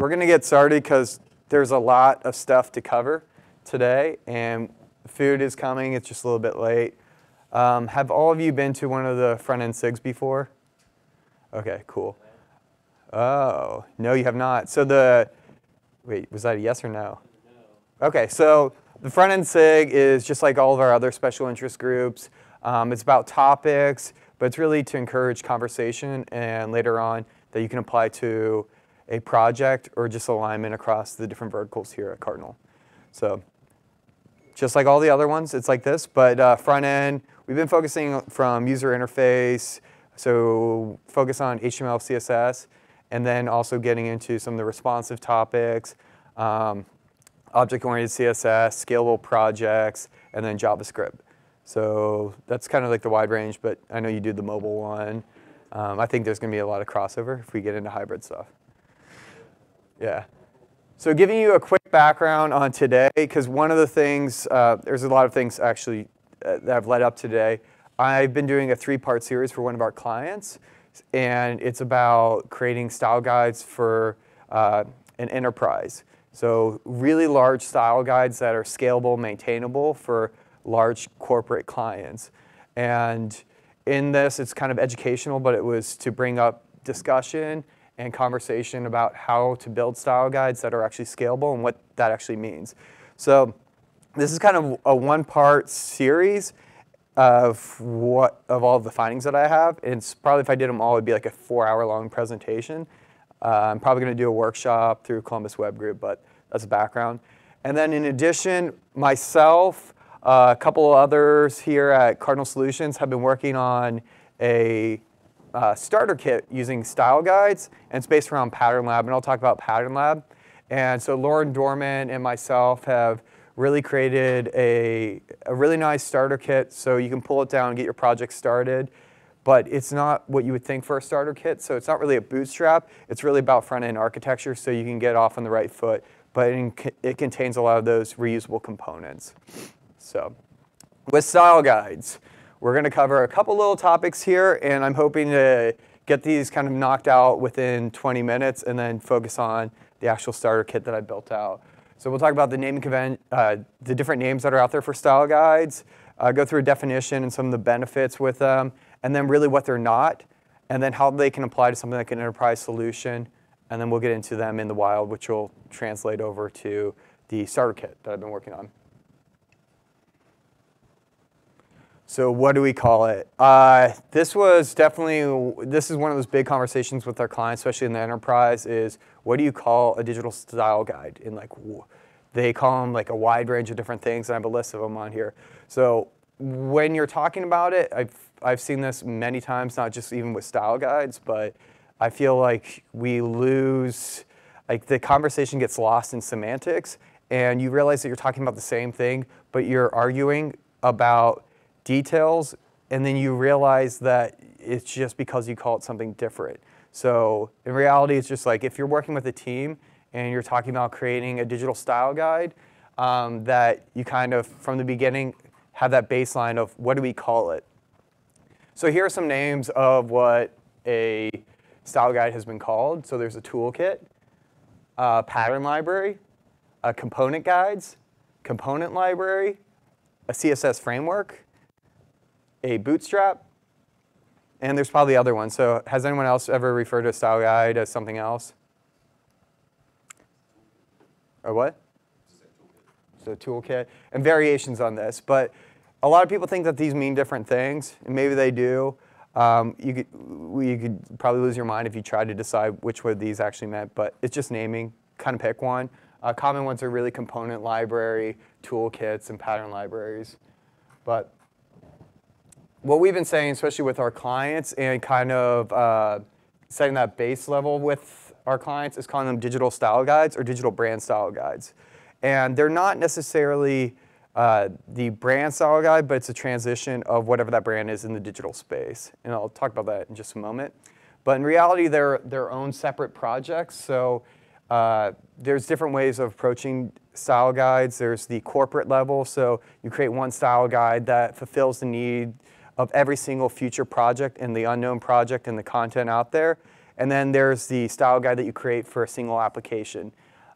we're going to get started because there's a lot of stuff to cover today, and food is coming. It's just a little bit late. Have all of you been to one of the front-end SIGs before? Okay, cool. Oh, no, you have not. So wait, was that a yes or no? No. Okay, so the front-end SIG is just like all of our other special interest groups. It's about topics, but it's really to encourage conversation and later on that you can apply to a project or just alignment across the different verticals here at Cardinal. So just like all the other ones, it's like this, but front end, we've been focusing from user interface, so focus on HTML, CSS, and then also getting into some of the responsive topics, object-oriented CSS, scalable projects, and then JavaScript. So that's kind of like the wide range, but I know you do the mobile one. I think there's going to be a lot of crossover if we get into hybrid stuff. Yeah. So giving you a quick background on today, because one of the things, there's a lot of things actually that have led up to today. I've been doing a 3-part series for one of our clients, and it's about creating style guides for an enterprise. So really large style guides that are scalable, maintainable for large corporate clients. And in this, it's kind of educational, but it was to bring up discussion and conversation about how to build style guides that are actually scalable and what that actually means. So this is kind of a 1-part series of all of the findings that I have. And it's probably, if I did them all, it'd be like a 4-hour-long presentation. I'm probably going to do a workshop through Columbus Web Group, but that's the background. And then in addition, myself, a couple of others here at Cardinal Solutions have been working on a starter kit using style guides, and it's based around Pattern Lab, and I'll talk about Pattern Lab. And so Lauren Dorman and myself have really created a really nice starter kit, so you can pull it down and get your project started. But it's not what you would think for a starter kit, so it's not really a Bootstrap. It's really about front-end architecture, so you can get off on the right foot, but it contains a lot of those reusable components. So with style guides, we're going to cover a couple little topics here, and I'm hoping to get these kind of knocked out within 20 minutes and then focus on the actual starter kit that I built out. So we'll talk about the naming convention, the different names that are out there for style guides, go through a definition and some of the benefits with them, and then really what they're not, and then how they can apply to something like an enterprise solution, and then we'll get into them in the wild, which will translate over to the starter kit that I've been working on. So what do we call it? This is one of those big conversations with our clients, especially in the enterprise, is what do you call a digital style guide? And like, they call them like a wide range of different things, and I have a list of them on here. So when you're talking about it, I've seen this many times, not just even with style guides, but I feel like we lose, like the conversation gets lost in semantics, and you realize that you're talking about the same thing, but you're arguing about details, and then you realize that it's just because you call it something different. So in reality, it's just like if you're working with a team and you're talking about creating a digital style guide, that you kind of, from the beginning, have that baseline of what do we call it. So here are some names of what a style guide has been called. So there's a toolkit, a pattern library, a component guides, component library, a CSS framework, a Bootstrap, and there's probably other ones. So has anyone else ever referred to a style guide as something else? Or what? So toolkit, and variations on this. But a lot of people think that these mean different things, and maybe they do. You could probably lose your mind if you tried to decide which one of these actually meant, but it's just naming. Kind of pick one. Common ones are really component library, toolkits, and pattern libraries. But what we've been saying, especially with our clients and kind of setting that base level with our clients, is calling them digital style guides or digital brand style guides. And they're not necessarily the brand style guide, but it's a transition of whatever that brand is in the digital space. And I'll talk about that in just a moment. But in reality, they're their own separate projects. So there's different ways of approaching style guides. There's the corporate level. So you create one style guide that fulfills the need of every single future project and the unknown project and the content out there. And then there's the style guide that you create for a single application.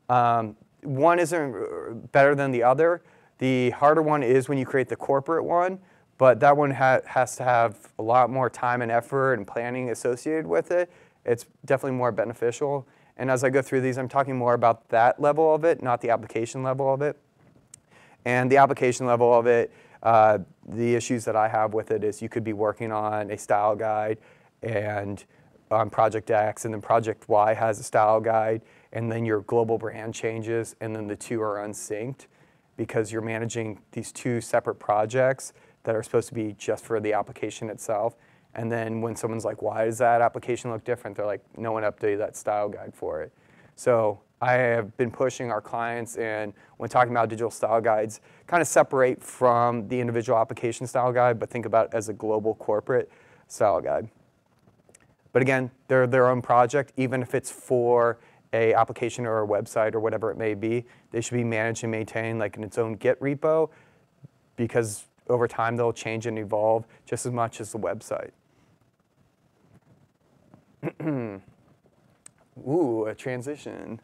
One isn't better than the other. The harder one is when you create the corporate one, but that one has to have a lot more time and effort and planning associated with it. It's definitely more beneficial. And as I go through these, I'm talking more about that level of it, not the application level of it. And the application level of it, the issues that I have with it is you could be working on a style guide and on Project X, and then Project Y has a style guide, and then your global brand changes, and then the two are unsynced because you're managing these two separate projects that are supposed to be just for the application itself. And then when someone's like, why does that application look different? They're like, no one updated that style guide for it. So I have been pushing our clients, and when talking about digital style guides, kind of separate from the individual application style guide, but think about it as a global corporate style guide. But again, they're their own project, even if it's for a application or a website or whatever it may be. They should be managed and maintained like in its own Git repo, because over time they'll change and evolve just as much as the website. Ooh, a transition.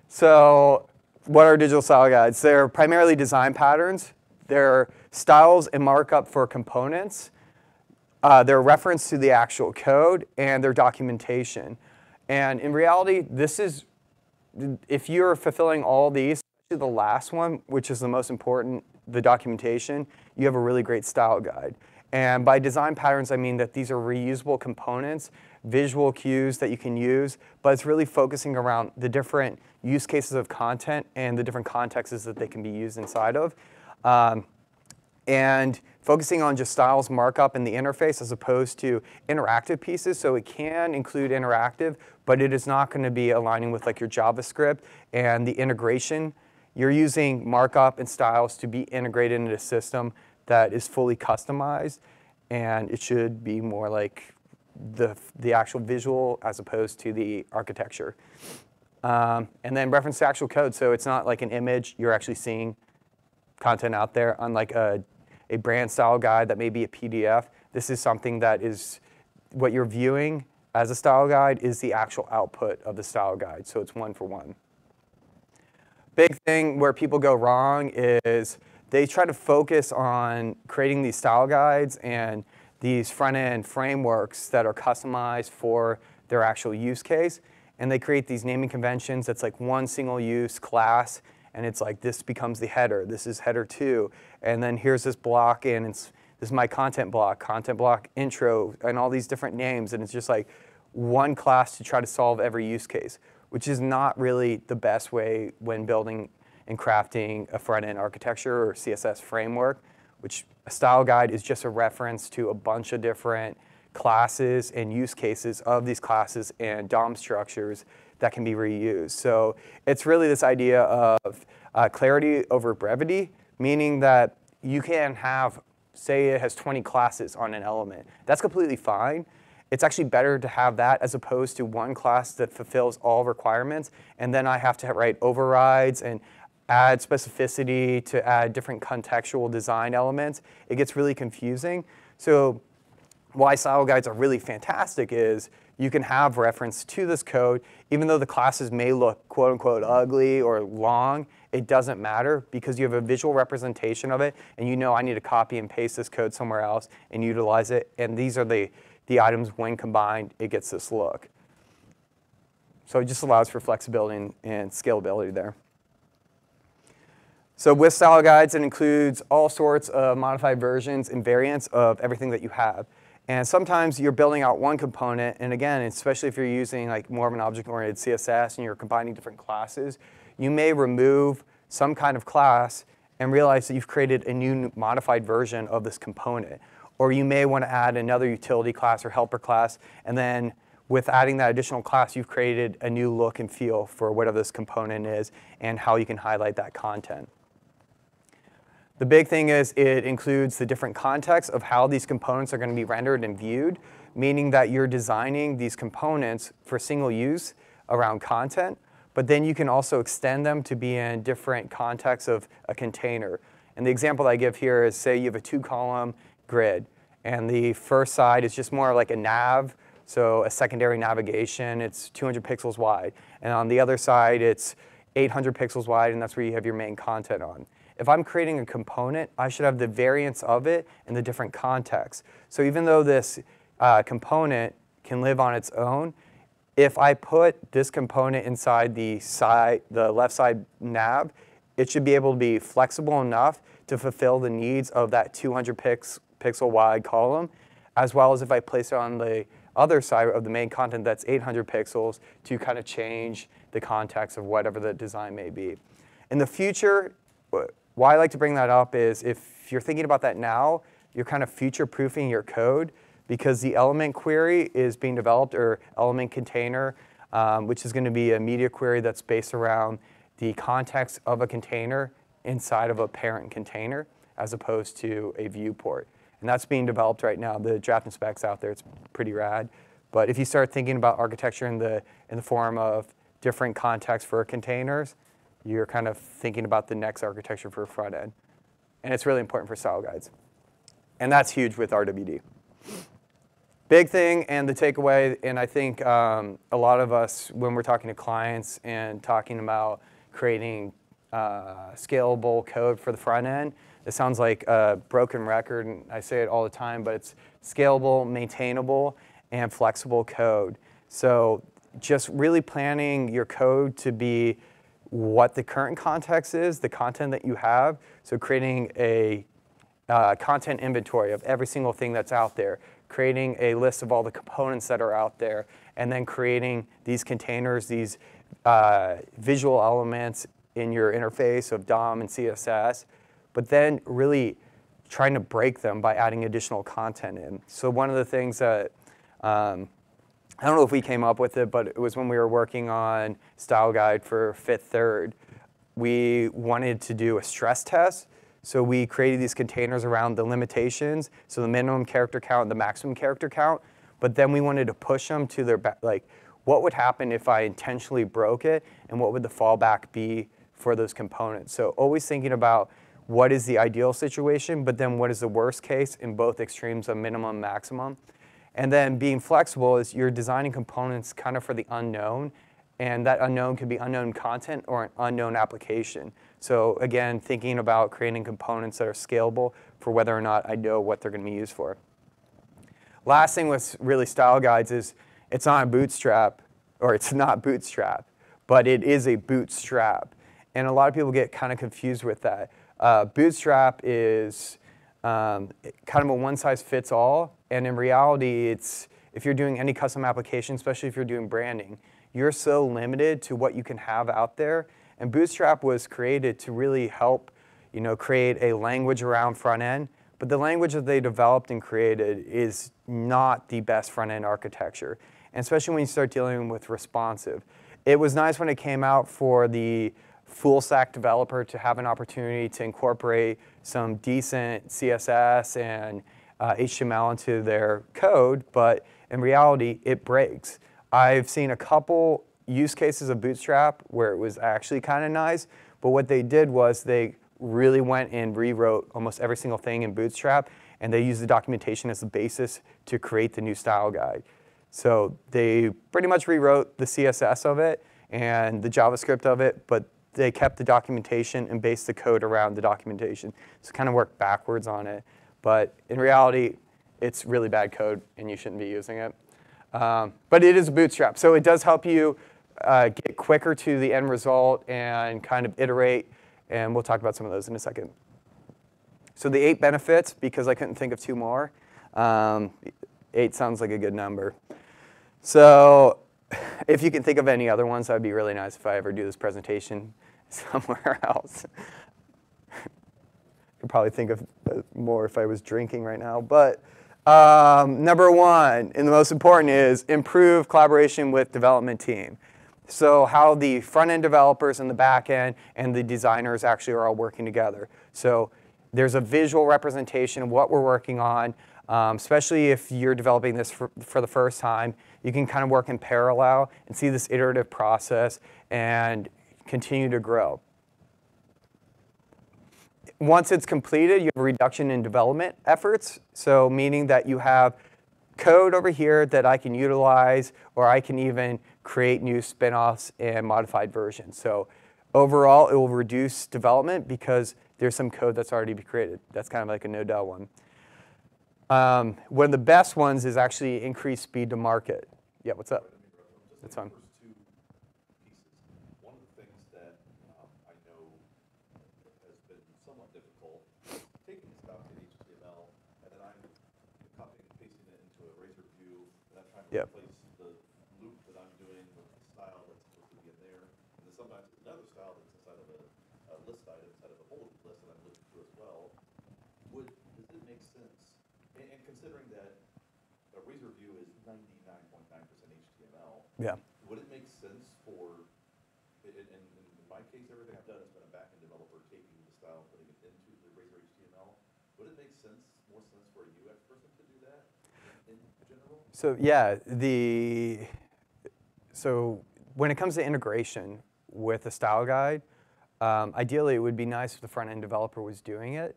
So what are digital style guides? They're primarily design patterns. They're styles and markup for components. They're a reference to the actual code, and their documentation. And in reality, this is, if you're fulfilling all these, especially the last one, which is the most important, the documentation, you have a really great style guide. And by design patterns, I mean that these are reusable components, visual cues that you can use, but it's really focusing around the different use cases of content and the different contexts that they can be used inside of. And focusing on just styles, markup, and the interface as opposed to interactive pieces. So it can include interactive, but it is not going to be aligning with like your JavaScript and the integration. You're using markup and styles to be integrated into a system that is fully customized, and it should be more like the actual visual as opposed to the architecture. And then reference to actual code. So it's not like an image. You're actually seeing content out there, unlike a brand style guide that may be a PDF. This is something that is what you're viewing as a style guide is the actual output of the style guide. So it's one for one. Big thing where people go wrong is they try to focus on creating these style guides and these front-end frameworks that are customized for their actual use case. And they create these naming conventions that's like one single use class, and it's like this becomes the header. This is header 2. And then here's this block, and this is my content block intro, and all these different names. And it's just like one class to try to solve every use case, which is not really the best way when building and crafting a front-end architecture or CSS framework, which a style guide is just a reference to a bunch of different classes and use cases of these classes and DOM structures that can be reused. So it's really this idea of clarity over brevity, meaning that you can have, say it has 20 classes on an element. That's completely fine. It's actually better to have that as opposed to one class that fulfills all requirements, and then I have to write overrides and add specificity to add different contextual design elements. It gets really confusing. So why style guides are really fantastic is you can have reference to this code, even though the classes may look quote unquote ugly or long, it doesn't matter because you have a visual representation of it, and you know I need to copy and paste this code somewhere else and utilize it, and these are the items when combined, it gets this look. So it just allows for flexibility and scalability there. So with style guides, it includes all sorts of modified versions and variants of everything that you have. And sometimes you're building out one component, and again, especially if you're using like more of an object-oriented CSS and you're combining different classes, you may remove some kind of class and realize that you've created a new modified version of this component. Or you may want to add another utility class or helper class, and then with adding that additional class, you've created a new look and feel for whatever this component is and how you can highlight that content. The big thing is it includes the different contexts of how these components are going to be rendered and viewed, meaning that you're designing these components for single use around content, but then you can also extend them to be in different contexts of a container. And the example that I give here is, say you have a 2-column grid, And the first side is just more like a nav, so a secondary navigation. It's 200 pixels wide. And on the other side, it's 800 pixels wide, and that's where you have your main content on. If I'm creating a component, I should have the variants of it in the different contexts. So even though this component can live on its own, if I put this component inside the left side nav, it should be able to be flexible enough to fulfill the needs of that 200 pixel wide column, as well as if I place it on the other side of the main content that's 800 pixels to kind of change the context of whatever the design may be. In the future, why I like to bring that up is if you're thinking about that now, you're kind of future-proofing your code because the element query is being developed, or element container, which is going to be a media query that's based around the context of a container inside of a parent container as opposed to a viewport. And that's being developed right now. The draft and specs out there, it's pretty rad. But if you start thinking about architecture in the form of different contexts for containers, you're kind of thinking about the next architecture for a front end. And it's really important for style guides. And that's huge with RWD. Big thing and the takeaway, and I think a lot of us, when we're talking to clients and talking about creating scalable code for the front end, it sounds like a broken record, and I say it all the time, but it's scalable, maintainable, and flexible code. So just really planning your code to be what the current context is, the content that you have. So creating a content inventory of every single thing that's out there, creating a list of all the components that are out there, and then creating these containers, these visual elements in your interface of DOM and CSS, but then really trying to break them by adding additional content in. So one of the things that, I don't know if we came up with it, but it was when we were working on Style Guide for Fit Third, we wanted to do a stress test. So we created these containers around the limitations, so the minimum character count and the maximum character count, but then we wanted to push them to their, like, what would happen if I intentionally broke it, and what would the fallback be for those components? So always thinking about what is the ideal situation, but then what is the worst case in both extremes of minimum and maximum. And then being flexible is you're designing components kind of for the unknown, and that unknown could be unknown content or an unknown application. So again, thinking about creating components that are scalable for whether or not I know what they're going to be used for. Last thing with really style guides is it's not a Bootstrap, or it's not Bootstrap, but it is a bootstrap. And a lot of people get kind of confused with that. Bootstrap is kind of a one-size-fits-all, and in reality, it's if you're doing any custom application, especially if you're doing branding, you're so limited to what you can have out there. And Bootstrap was created to really help, create a language around front end. But the language that they developed and created is not the best front end architecture, and especially when you start dealing with responsive. It was nice when it came out for the full stack developer to have an opportunity to incorporate some decent CSS and HTML into their code, but in reality, it breaks. I've seen a couple use cases of Bootstrap where it was actually kind of nice, but what they did was they really went and rewrote almost every single thing in Bootstrap, and they used the documentation as the basis to create the new style guide. So they pretty much rewrote the CSS of it and the JavaScript of it, but they kept the documentation and based the code around the documentation. So kind of worked backwards on it. But in reality, it's really bad code, and you shouldn't be using it. But it is a Bootstrap, so it does help you get quicker to the end result and kind of iterate, and we'll talk about some of those in a second. So the 8 benefits, because I couldn't think of 2 more. 8 sounds like a good number. So if you can think of any other ones, that would be really nice if I ever do this presentation somewhere else. I could probably think of more if I was drinking right now. But number 1, and the most important, is improve collaboration with development team. So how the front-end developers and the back-end and the designers actually are all working together. So there's a visual representation of what we're working on, especially if you're developing this for the first time. You can kind of work in parallel and see this iterative process and continue to grow. Once it's completed, you have a reduction in development efforts. So meaning that you have code over here that I can utilize, or I can even create new spin-offs and modified versions. So overall, it will reduce development because there's some code that's already been created. That's kind of like a no-del one. One of the best ones is actually increased speed to market. Yeah, what's up? That's fine. Yep. Replace the loop that I'm doing with the style that's supposed to be in there, and then sometimes it's another style that's inside of a list item, inside of a bullet list that I'm looking through as well. Does it make sense? And considering that a razor view is 99.9% HTML, Yeah. would it make sense for, in my case, everything I've done has been a backend developer taking the style and putting it into the razor HTML. Would it make more sense for a UX person to do that in general? So yeah, so when it comes to integration with a style guide, ideally it would be nice if the front-end developer was doing it,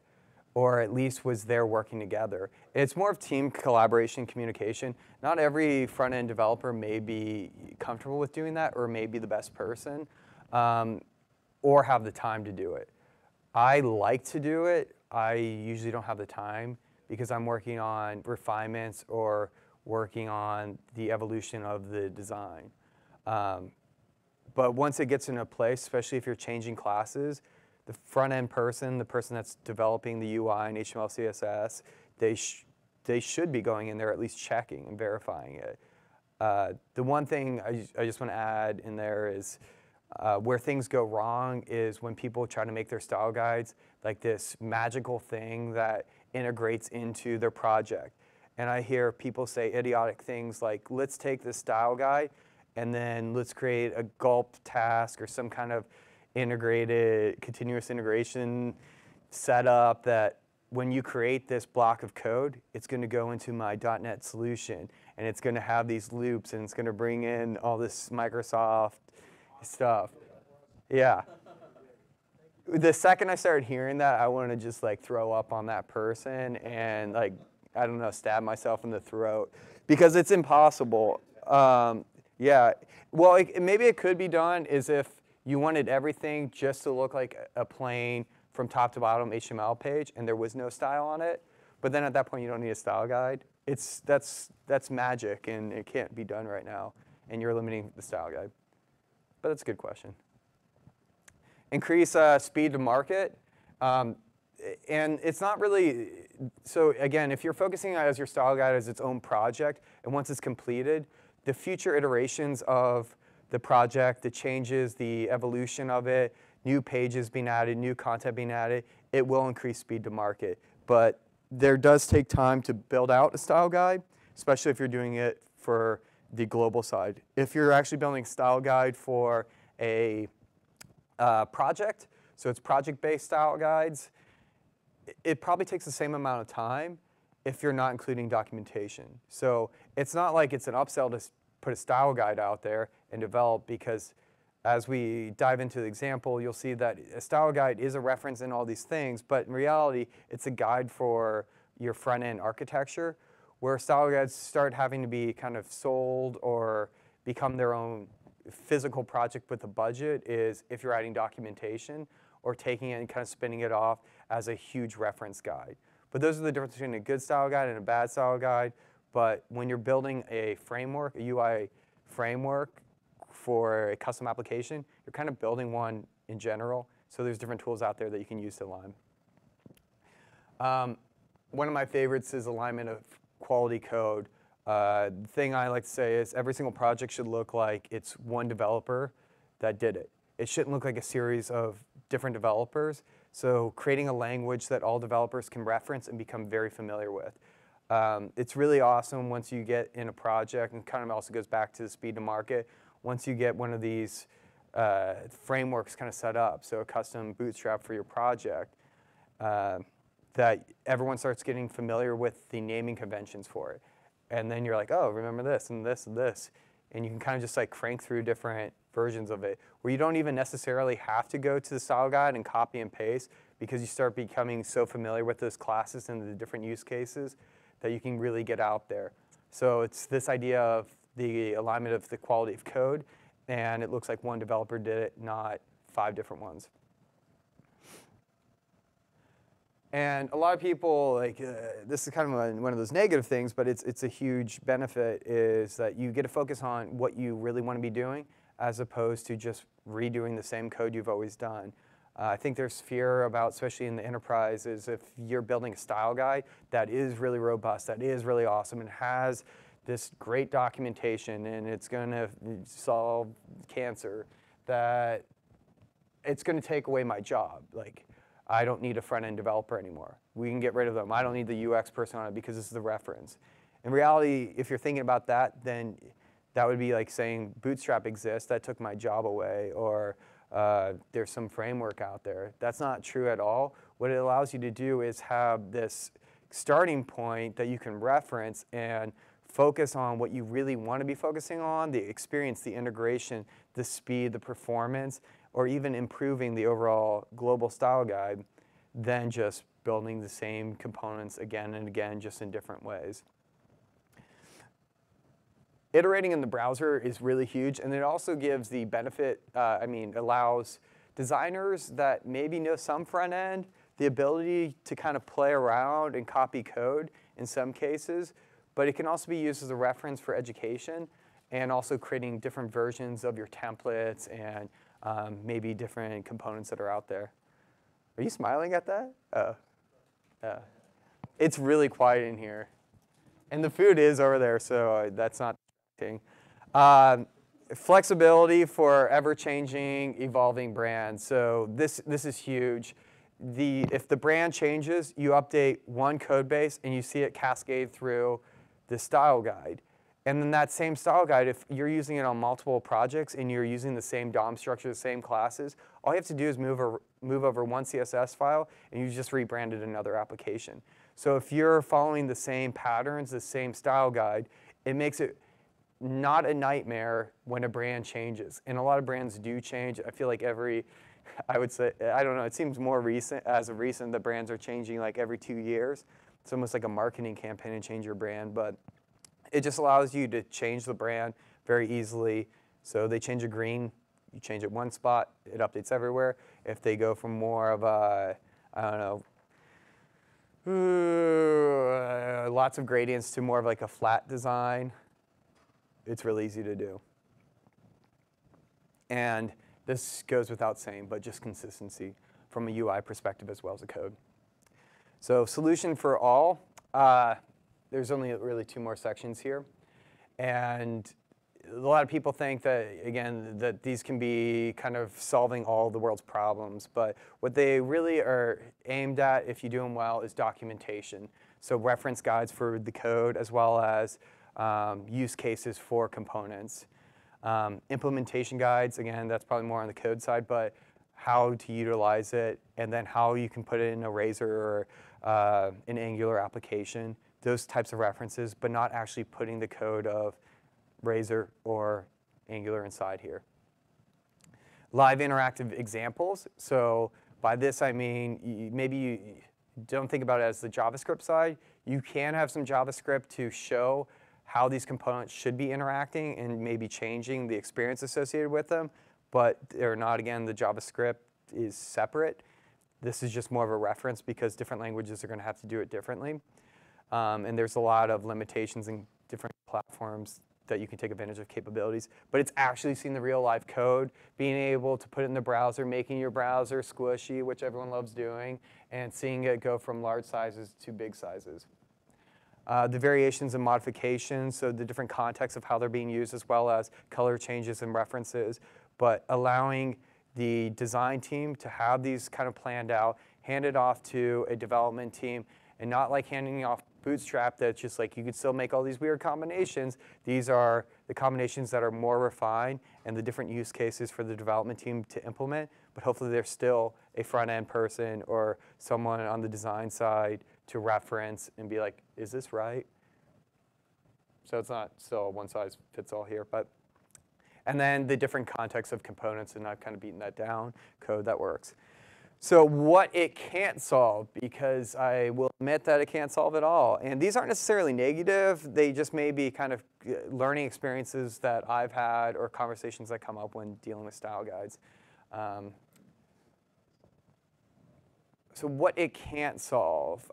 or at least was there working together. It's more of team collaboration, communication. Not every front-end developer may be comfortable with doing that, or may be the best person, or have the time to do it. I like to do it. I usually don't have the time because I'm working on refinements or working on the evolution of the design. But once it gets in a place, especially if you're changing classes, the front-end person, the person that's developing the UI and HTML, CSS, they should be going in there at least checking and verifying it. The one thing I just want to add in there is where things go wrong is when people try to make their style guides like this magical thing that integrates into their project. And I hear people say idiotic things like, let's take this style guide and then let's create a gulp task or some kind of integrated continuous integration setup that when you create this block of code, it's going to go into my .NET solution and it's going to have these loops and it's going to bring in all this Microsoft stuff. Yeah. The second I started hearing that, I wanted to just like throw up on that person and like, I don't know, stab myself in the throat because it's impossible. Yeah, well, maybe it could be done is if you wanted everything just to look like a plain from top to bottom HTML page and there was no style on it, but then at that point you don't need a style guide. That's magic and it can't be done right now and you're limiting the style guide. But that's a good question. Increase speed to market. And it's not really, so again, if you're focusing on it as your style guide as its own project, and once it's completed, the future iterations of the project, the changes, the evolution of it, new pages being added, new content being added, it will increase speed to market. But there does take time to build out a style guide, especially if you're doing it for the global side. If you're actually building a style guide for a project, so it's project-based style guides, it probably takes the same amount of time if you're not including documentation. So it's not like it's an upsell to put a style guide out there and develop because as we dive into the example, you'll see that a style guide is a reference in all these things, but in reality, it's a guide for your front-end architecture where style guides start having to be kind of sold or become their own physical project with a budget is if you're adding documentation or taking it and kind of spinning it off as a huge reference guide. But those are the difference between a good style guide and a bad style guide. But when you're building a framework, a UI framework for a custom application, you're kind of building one in general. So there's different tools out there that you can use to align. One of my favorites is alignment of quality code. The thing I like to say is every single project should look like it's one developer that did it. It shouldn't look like a series of different developers. So creating a language that all developers can reference and become very familiar with. It's really awesome once you get in a project, and kind of also goes back to the speed to market, once you get one of these frameworks kind of set up, so a custom Bootstrap for your project, that everyone starts getting familiar with the naming conventions for it. And then you're like, oh, remember this and this and this. and you can kind of just like crank through different versions of it, where you don't even necessarily have to go to the style guide and copy and paste, because you start becoming so familiar with those classes and the different use cases that you can really get out there. So it's this idea of the alignment of the quality of code, and it looks like one developer did it, not 5 different ones. And a lot of people, like, this is kind of one of those negative things, but it's a huge benefit, is that you get to focus on what you really want to be doing, as opposed to just redoing the same code you've always done. I think there's fear about, especially in the enterprise, is if you're building a style guide that is really robust, that is really awesome, and has this great documentation, and it's going to solve cancer, that it's going to take away my job. Like, I don't need a front-end developer anymore. We can get rid of them. I don't need the UX person on it because this is the reference. In reality, if you're thinking about that, then that would be like saying Bootstrap exists, that took my job away, or there's some framework out there. That's not true at all. What it allows you to do is have this starting point that you can reference and focus on what you really want to be focusing on, the experience, the integration, the speed, the performance, or even improving the overall global style guide, than just building the same components again and again, just in different ways. Iterating in the browser is really huge, and it also gives the benefit, allows designers that maybe know some front end the ability to kind of play around and copy code in some cases, but it can also be used as a reference for education, and also creating different versions of your templates and maybe different components that are out there. Are you smiling at that? It's really quiet in here. And the food is over there, so that's not distracting. Flexibility for ever-changing, evolving brands. So this is huge. If the brand changes, you update one code base, and you see it cascade through the style guide. And then that same style guide, if you're using it on multiple projects and you're using the same DOM structure, the same classes, all you have to do is move over one CSS file, and you just rebranded another application. So if you're following the same patterns, the same style guide, it makes it not a nightmare when a brand changes. And a lot of brands do change. I feel like I would say, I don't know, it seems more recent, as of recent, the brands are changing like every 2 years. It's almost like a marketing campaign to change your brand, but it just allows you to change the brand very easily. So they change a green, you change it one spot, it updates everywhere. If they go from more of a, I don't know, lots of gradients to more of like a flat design, it's really easy to do. And this goes without saying, but just consistency from a UI perspective as well as a code. So solution for all. There's only really 2 more sections here. And a lot of people think that, again, that these can be kind of solving all the world's problems. But what they really are aimed at, if you do them well, is documentation. So reference guides for the code, as well as use cases for components. Implementation guides, again, that's probably more on the code side, but how to utilize it, and then how you can put it in a Razor or an Angular application. Those types of references, but not actually putting the code of Razor or Angular inside here. Live interactive examples. So by this I mean, maybe you don't think about it as the JavaScript side. You can have some JavaScript to show how these components should be interacting and maybe changing the experience associated with them, but they're not, again, the JavaScript is separate. This is just more of a reference because different languages are going to have to do it differently. And there's a lot of limitations in different platforms that you can take advantage of capabilities. But it's actually seeing the real live code, being able to put it in the browser, making your browser squishy, which everyone loves doing, and seeing it go from large sizes to big sizes. The variations and modifications, so the different contexts of how they're being used, as well as color changes and references, but allowing the design team to have these kind of planned out, hand it off to a development team, and not like handing off Bootstrap that's just like you could still make all these weird combinations. These are the combinations that are more refined and the different use cases for the development team to implement, but hopefully there's still a front-end person or someone on the design side to reference and be like, is this right? So it's not still one size fits all here, but And then the different contexts of components, and I've kind of beaten that down, code that works. So what it can't solve, because I will admit that it can't solve it all. And these aren't necessarily negative. They just may be kind of learning experiences that I've had or conversations that come up when dealing with style guides. So what it can't solve,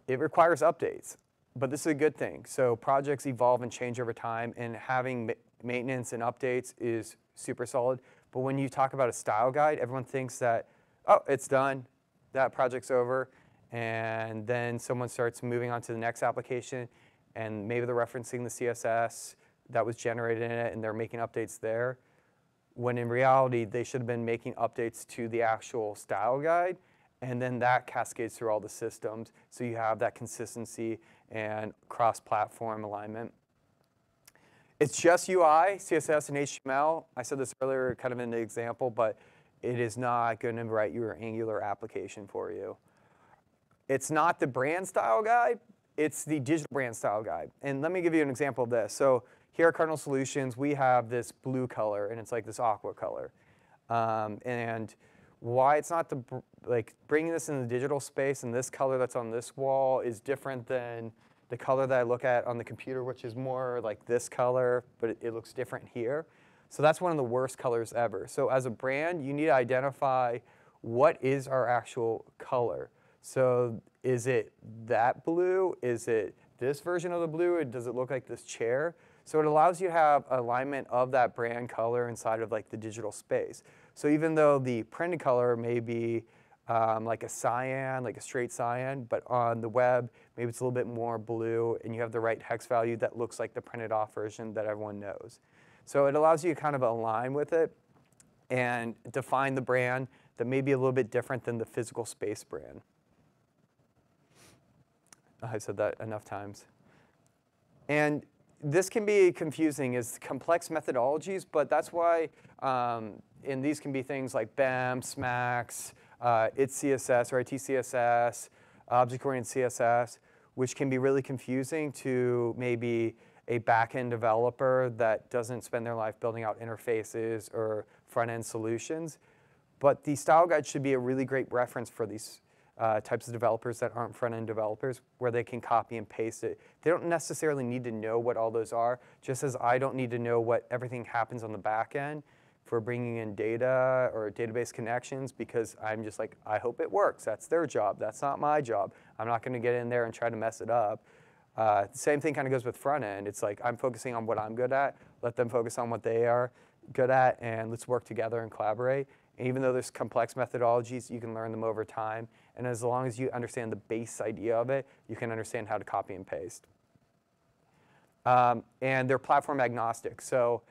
it requires updates. But this is a good thing. So projects evolve and change over time, and having maintenance and updates is super solid. But when you talk about a style guide, everyone thinks that, oh, it's done, that project's over, and then someone starts moving on to the next application, and maybe they're referencing the CSS that was generated in it, and they're making updates there, when in reality, they should have been making updates to the actual style guide, and then that cascades through all the systems, so you have that consistency and cross-platform alignment. It's just UI, CSS, and HTML. I said this earlier kind of in the example, but it is not going to write your Angular application for you. It's not the brand style guide, it's the digital brand style guide. And let me give you an example of this. So here at Cardinal Solutions, we have this blue color, and it's like this aqua color. And why it's not like bringing this in the digital space, and this color that's on this wall is different than the color that I look at on the computer, which is more like this color, but it looks different here. So that's one of the worst colors ever. So as a brand, you need to identify what is our actual color. So is it that blue? Is it this version of the blue? Or does it look like this chair? So it allows you to have alignment of that brand color inside of like the digital space. So even though the printed color may be like a cyan, like a straight cyan, but on the web, maybe it's a little bit more blue, and you have the right hex value that looks like the printed off version that everyone knows. So it allows you to kind of align with it and define the brand that may be a little bit different than the physical space brand. I've said that enough times. And this can be confusing as complex methodologies, but that's why, and these can be things like BEM, SMAX, its CSS or ITCSS, object-oriented CSS, which can be really confusing to maybe a back-end developer that doesn't spend their life building out interfaces or front-end solutions. But the style guide should be a really great reference for these types of developers that aren't front-end developers, where they can copy and paste it. They don't necessarily need to know what all those are, just as I don't need to know what everything happens on the back end for bringing in data or database connections, because I'm just like, I hope it works. That's their job. That's not my job. I'm not going to get in there and try to mess it up. Same thing kind of goes with front end. It's like, I'm focusing on what I'm good at. Let them focus on what they are good at, and let's work together and collaborate. And even though there's complex methodologies, you can learn them over time. And as long as you understand the base idea of it, you can understand how to copy and paste. And they're platform agnostic. So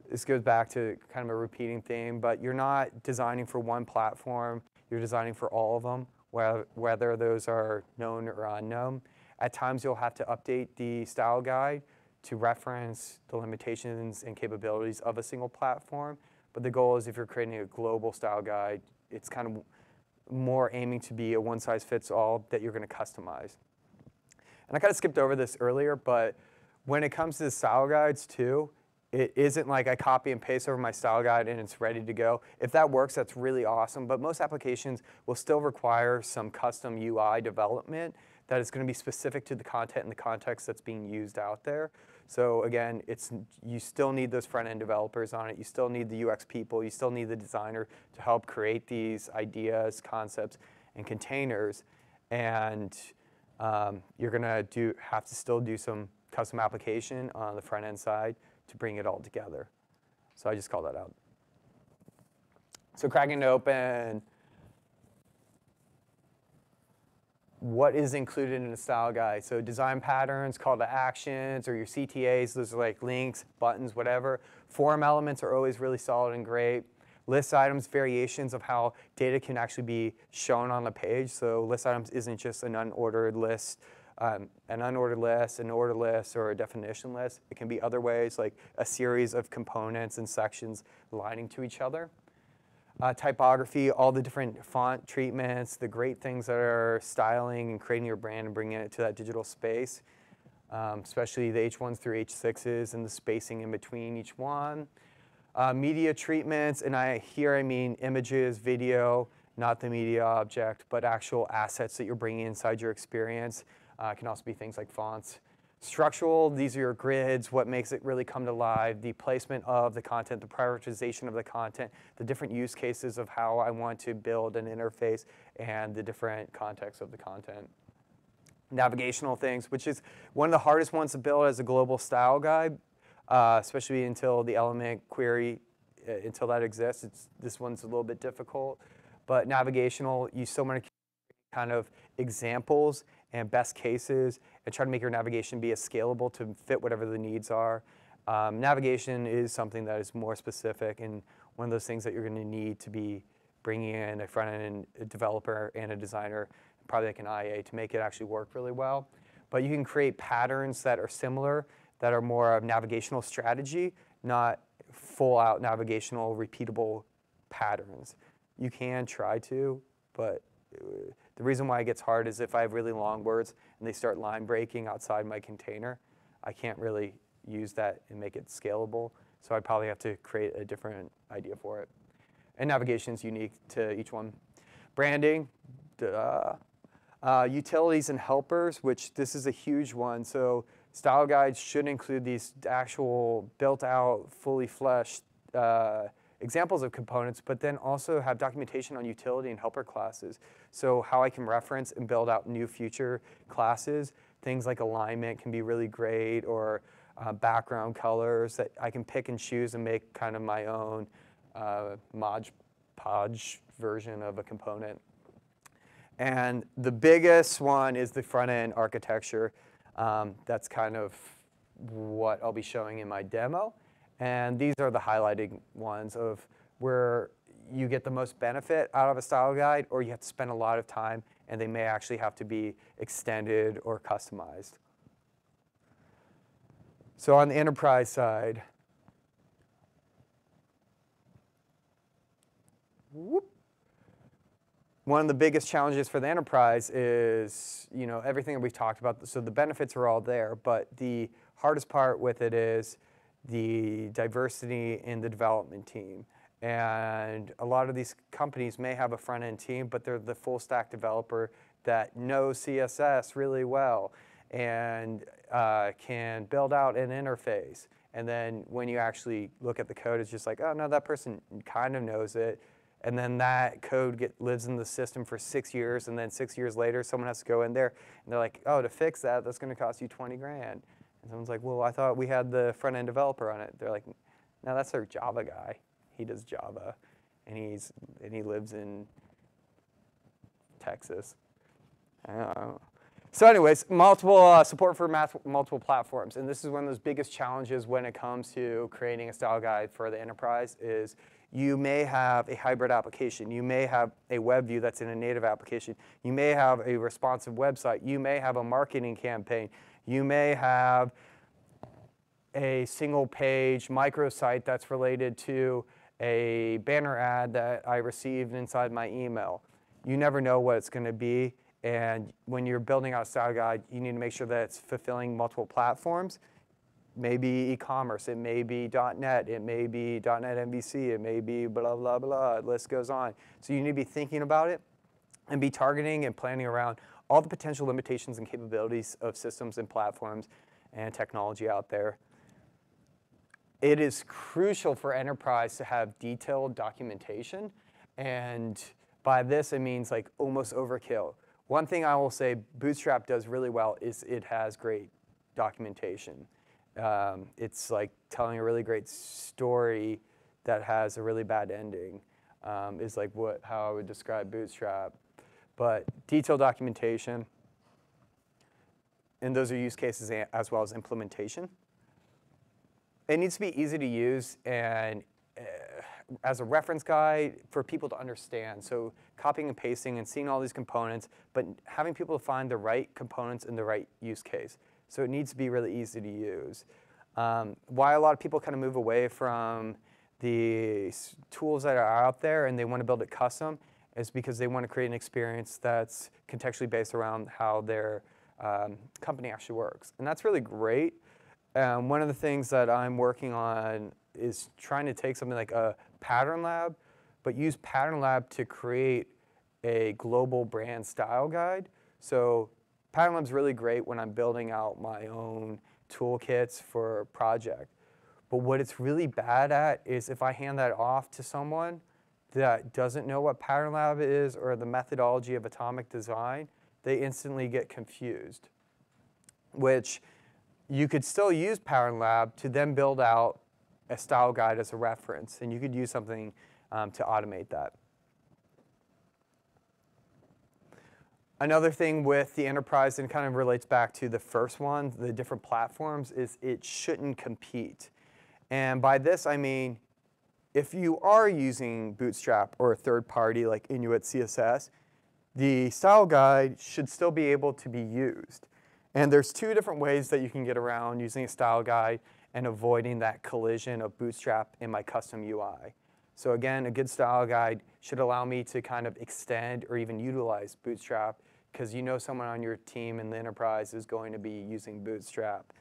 this goes back to kind of a repeating theme, but you're not designing for one platform. You're designing for all of them, whether those are known or unknown. At times, you'll have to update the style guide to reference the limitations and capabilities of a single platform. But the goal is, if you're creating a global style guide, it's kind of more aiming to be a one-size-fits-all that you're going to customize. And I kind of skipped over this earlier, but when it comes to the style guides too, it isn't like I copy and paste over my style guide and it's ready to go. If that works, that's really awesome. But most applications will still require some custom UI development that is going to be specific to the content and the context that's being used out there. So again, you still need those front-end developers on it. You still need the UX people. You still need the designer to help create these ideas, concepts, and containers. And you're going to have to still do some custom application on the front-end side to bring it all together. So I just call that out. So cracking it open. What is included in a style guide? So design patterns, call to actions, or your CTAs, those are like links, buttons, whatever. Form elements are always really solid and great. List items, variations of how data can actually be shown on a page. So list items isn't just an unordered list, an ordered list, or a definition list. It can be other ways, like a series of components and sections aligning to each other. Typography, all the different font treatments, the great things that are styling and creating your brand and bringing it to that digital space. especially the H1s through H6s and the spacing in between each one. Media treatments, and I mean images, video, not the media object, but actual assets that you're bringing inside your experience. It can also be things like fonts. Structural, these are your grids, what makes it really come to life, the placement of the content, the prioritization of the content, the different use cases of how I want to build an interface, and the different contexts of the content. Navigational things, which is one of the hardest ones to build as a global style guide, especially until the element query, until that exists. This one's a little bit difficult. But navigational, you so many kind of examples and best cases and try to make your navigation be as scalable to fit whatever the needs are. Navigation is something that is more specific and one of those things that you're going to need to be bringing in a front-end developer and a designer, probably like an IA, to make it actually work really well. But you can create patterns that are similar, that are more of navigational strategy, not full-out navigational repeatable patterns. You can try to, but the reason why it gets hard is if I have really long words and they start line breaking outside my container, I can't really use that and make it scalable. So I'd probably have to create a different idea for it. And navigation is unique to each one. Branding, utilities and helpers, which this is a huge one. So style guides should include these actual built-out, fully fleshed examples of components, but then also have documentation on utility and helper classes. So how I can reference and build out new future classes. Things like alignment can be really great, or background colors that I can pick and choose and make kind of my own Mod Podge version of a component. And the biggest one is the front-end architecture. That's kind of what I'll be showing in my demo. And these are the highlighted ones of where you get the most benefit out of a style guide, or you have to spend a lot of time, and they may actually have to be extended or customized. So on the enterprise side, one of the biggest challenges for the enterprise is, everything that we've talked about. So the benefits are all there, but the hardest part with it is the diversity in the development team. And a lot of these companies may have a front-end team, but they're the full-stack developer that knows CSS really well and can build out an interface. And then when you actually look at the code, it's just like, oh, no, that person kind of knows it. And then that code lives in the system for 6 years, and then 6 years later, someone has to go in there, and they're like, oh, to fix that, that's going to cost you 20 grand. And someone's like, well, I thought we had the front-end developer on it. They're like, no, that's our Java guy. He does Java, and he lives in Texas. I don't know. So anyways, multiple support for multiple platforms. And this is one of those biggest challenges when it comes to creating a style guide for the enterprise is you may have a hybrid application. You may have a web view that's in a native application. You may have a responsive website. You may have a marketing campaign. You may have a single page microsite that's related to a banner ad that I received inside my email. You never know what it's going to be. And when you're building out a style guide, you need to make sure that it's fulfilling multiple platforms. Maybe e-commerce, it may be .NET, it may be .NET MVC, it may be blah, blah, blah, the list goes on. So you need to be thinking about it and be targeting and planning around all the potential limitations and capabilities of systems and platforms and technology out there. It is crucial for enterprise to have detailed documentation. And by this, it means like almost overkill. One thing I will say Bootstrap does really well is it has great documentation. It's like telling a really great story that has a really bad ending is like how I would describe Bootstrap. But detailed documentation, and those are use cases as well as implementation. It needs to be easy to use and as a reference guide for people to understand. So copying and pasting and seeing all these components, but having people find the right components in the right use case. So it needs to be really easy to use. Why a lot of people kind of move away from the tools that are out there and they want to build it custom is because they want to create an experience that's contextually based around how their company actually works. And that's really great. One of the things that I'm working on is trying to take something like a pattern lab, but use pattern lab to create a global brand style guide. So pattern lab's really great when I'm building out my own toolkits for a project. But what it's really bad at is if I hand that off to someone that doesn't know what pattern lab is or the methodology of atomic design, they instantly get confused, which you could still use pattern lab to then build out a style guide as a reference, and you could use something to automate that. Another thing with the enterprise, and kind of relates back to the first one, the different platforms, is it shouldn't compete. And by this I mean, if you are using Bootstrap or a third party like Inuit CSS, the style guide should still be able to be used. And there's two different ways that you can get around using a style guide and avoiding that collision of Bootstrap in my custom UI. So again, a good style guide should allow me to kind of extend or even utilize Bootstrap because you know someone on your team in the enterprise is going to be using Bootstrap.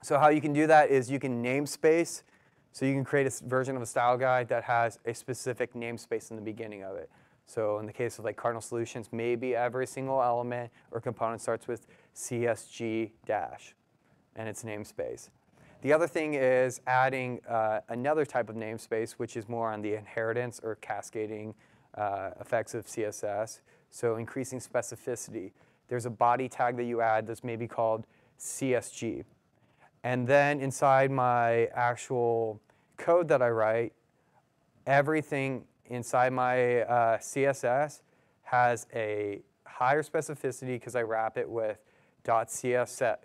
So how you can do that is you can namespace. So you can create a version of a style guide that has a specific namespace in the beginning of it. So in the case of like Cardinal Solutions, maybe every single element or component starts with CSG dash, and it's namespace. The other thing is adding another type of namespace, which is more on the inheritance or cascading effects of CSS. So increasing specificity. There's a body tag that you add that's maybe called CSG. And then inside my actual code that I write, everything inside my CSS has a higher specificity because I wrap it with .CSS,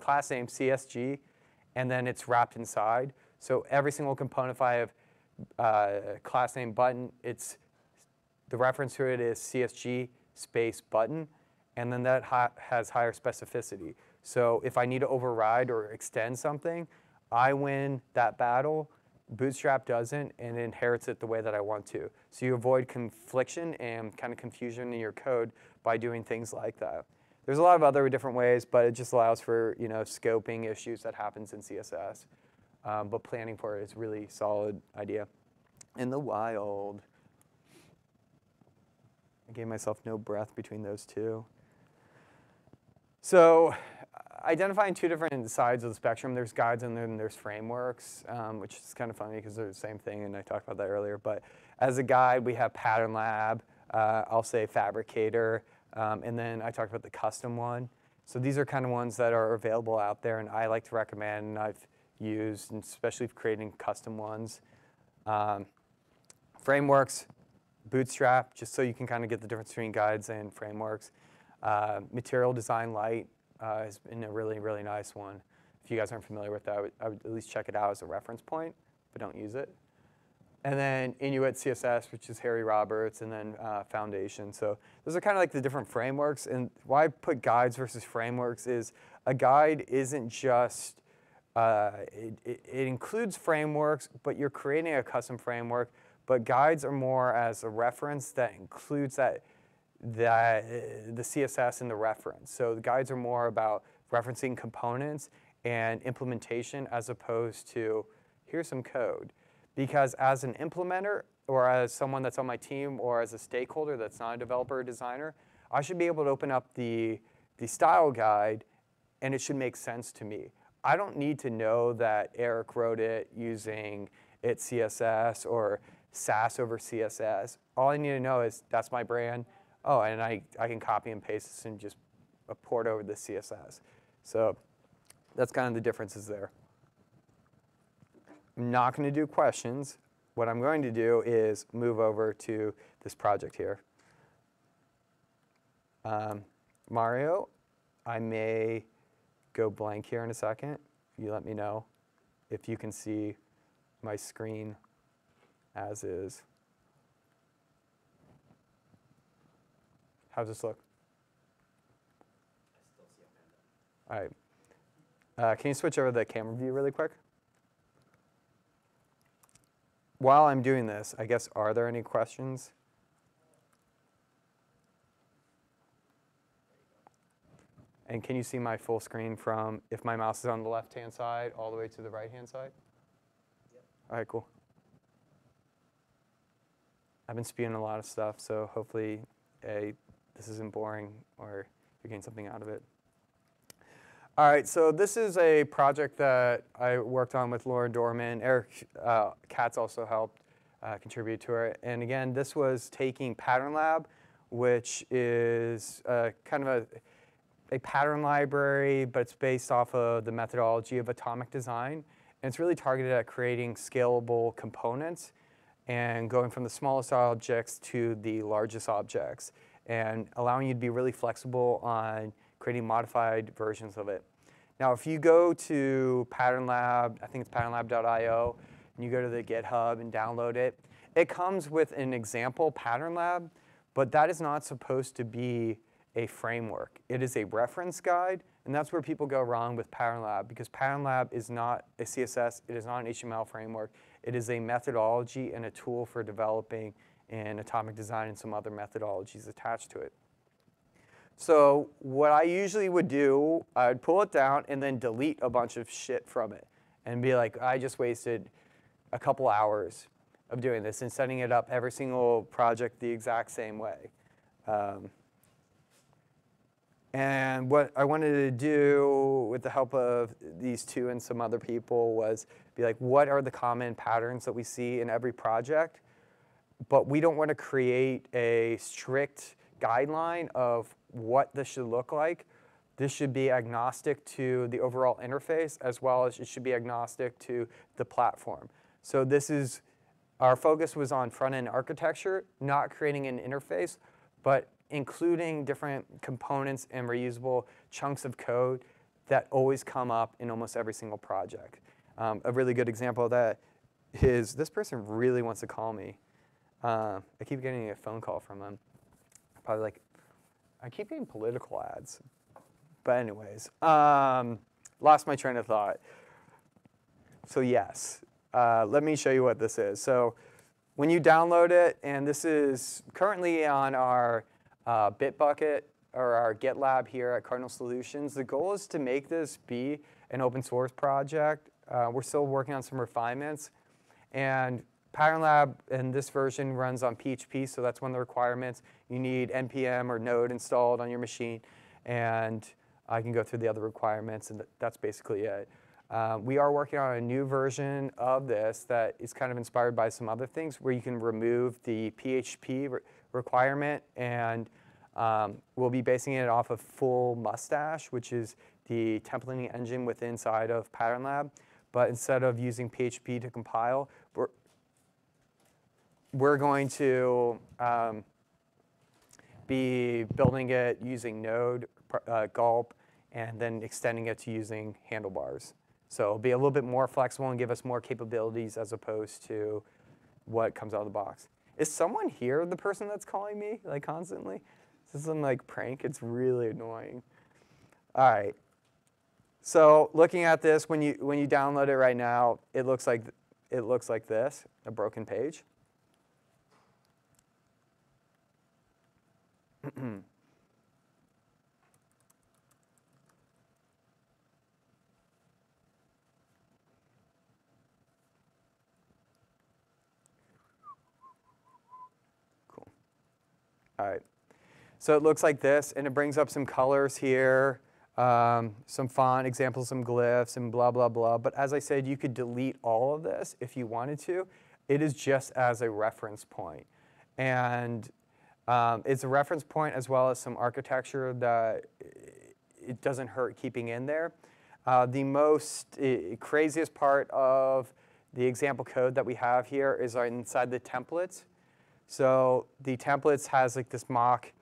class name CSG, and then it's wrapped inside. So every single component, if I have class name button, the reference to it is CSG space button, and then that has higher specificity. So if I need to override or extend something, I win that battle. Bootstrap doesn't, and it inherits it the way that I want to. So you avoid confliction and kind of confusion in your code by doing things like that. There's a lot of other different ways, but it just allows for scoping issues that happens in CSS. But planning for it is a really solid idea. In the wild, I gave myself no breath between those two. So identifying two different sides of the spectrum, there's guides and then there's frameworks, which is kind of funny because they're the same thing, and I talked about that earlier. But as a guide, we have Pattern Lab, I'll say Fabricator, and then I talked about the custom one. So these are kind of ones that are available out there, and I like to recommend, and I've used, and especially for creating custom ones. Frameworks, Bootstrap, just so you can kind of get the difference between guides and frameworks. Material Design Lite has been a really, really nice one. If you guys aren't familiar with that, I would at least check it out as a reference point, but don't use it. And then Inuit CSS, which is Harry Roberts, and then Foundation. So those are kind of like the different frameworks. And why I put guides versus frameworks is a guide isn't just, it includes frameworks, but you're creating a custom framework. But guides are more as a reference that includes the CSS in the reference. So the guides are more about referencing components and implementation as opposed to here's some code. Because as an implementer or as someone that's on my team or as a stakeholder that's not a developer or designer, I should be able to open up the style guide and it should make sense to me. I don't need to know that Eric wrote it using its CSS or Sass over CSS. All I need to know is that's my brand. Oh, and I can copy and paste this and just port over the CSS. So that's kind of the differences there. I'm not going to do questions. What I'm going to do is move over to this project here. Mario, I may go blank here in a second. You let me know if you can see my screen as is. How's this look? I still see a panda. All right. Can you switch over to the camera view really quick? While I'm doing this, I guess, are there any questions? And can you see my full screen from if my mouse is on the left-hand side all the way to the right-hand side? Yep. All right, cool. I've been spewing a lot of stuff, so hopefully this isn't boring or you're getting something out of it. All right, so this is a project that I worked on with Lauren Dorman. Eric Katz also helped contribute to it. And again, this was taking Pattern Lab, which is kind of a pattern library, but it's based off of the methodology of atomic design. And it's really targeted at creating scalable components and going from the smallest objects to the largest objects and allowing you to be really flexible on creating modified versions of it. Now, if you go to Pattern Lab, I think it's patternlab.io, and you go to the GitHub and download it, it comes with an example Pattern Lab, but that is not supposed to be a framework. It is a reference guide, and that's where people go wrong with Pattern Lab, because Pattern Lab is not a CSS, it is not an HTML framework. It is a methodology and a tool for developing in atomic design and some other methodologies attached to it. So what I usually would do, I'd pull it down and then delete a bunch of shit from it and be like, I just wasted a couple hours of doing this and setting it up every single project the exact same way. And what I wanted to do with the help of these two and some other people was be like, what are the common patterns that we see in every project? But we don't want to create a strict guideline of what this should look like. This should be agnostic to the overall interface, as well as it should be agnostic to the platform. So our focus was on front-end architecture, not creating an interface, but including different components and reusable chunks of code that always come up in almost every single project. A really good example of that is this person really wants to call me. I keep getting a phone call from them. Probably like, I keep getting political ads. But anyways, lost my train of thought. So yes, let me show you what this is. So when you download it, and this is currently on our Bitbucket or our GitLab here at Cardinal Solutions, the goal is to make this be an open source project. We're still working on some refinements. And Pattern Lab in this version runs on PHP, so that's one of the requirements. You need NPM or Node installed on your machine, and I can go through the other requirements, and that's basically it. We are working on a new version of this that is kind of inspired by some other things where you can remove the PHP requirement, and we'll be basing it off of Full Mustache, which is the templating engine within inside of Pattern Lab. But instead of using PHP to compile, we're going to be building it using Node, Gulp, and then extending it to using handlebars. So it'll be a little bit more flexible and give us more capabilities as opposed to what comes out of the box. Is someone here the person that's calling me like constantly? Is this some like prank? It's really annoying. All right. So looking at this, when you download it right now, it looks like this, a broken page. Cool. All right. So it looks like this, and it brings up some colors here, some font examples, some glyphs, and blah, blah, blah. But as I said, you could delete all of this if you wanted to. It is just as a reference point. And it's a reference point as well as some architecture that it doesn't hurt keeping in there. The most craziest part of the example code that we have here is inside the templates. So the templates has like this mock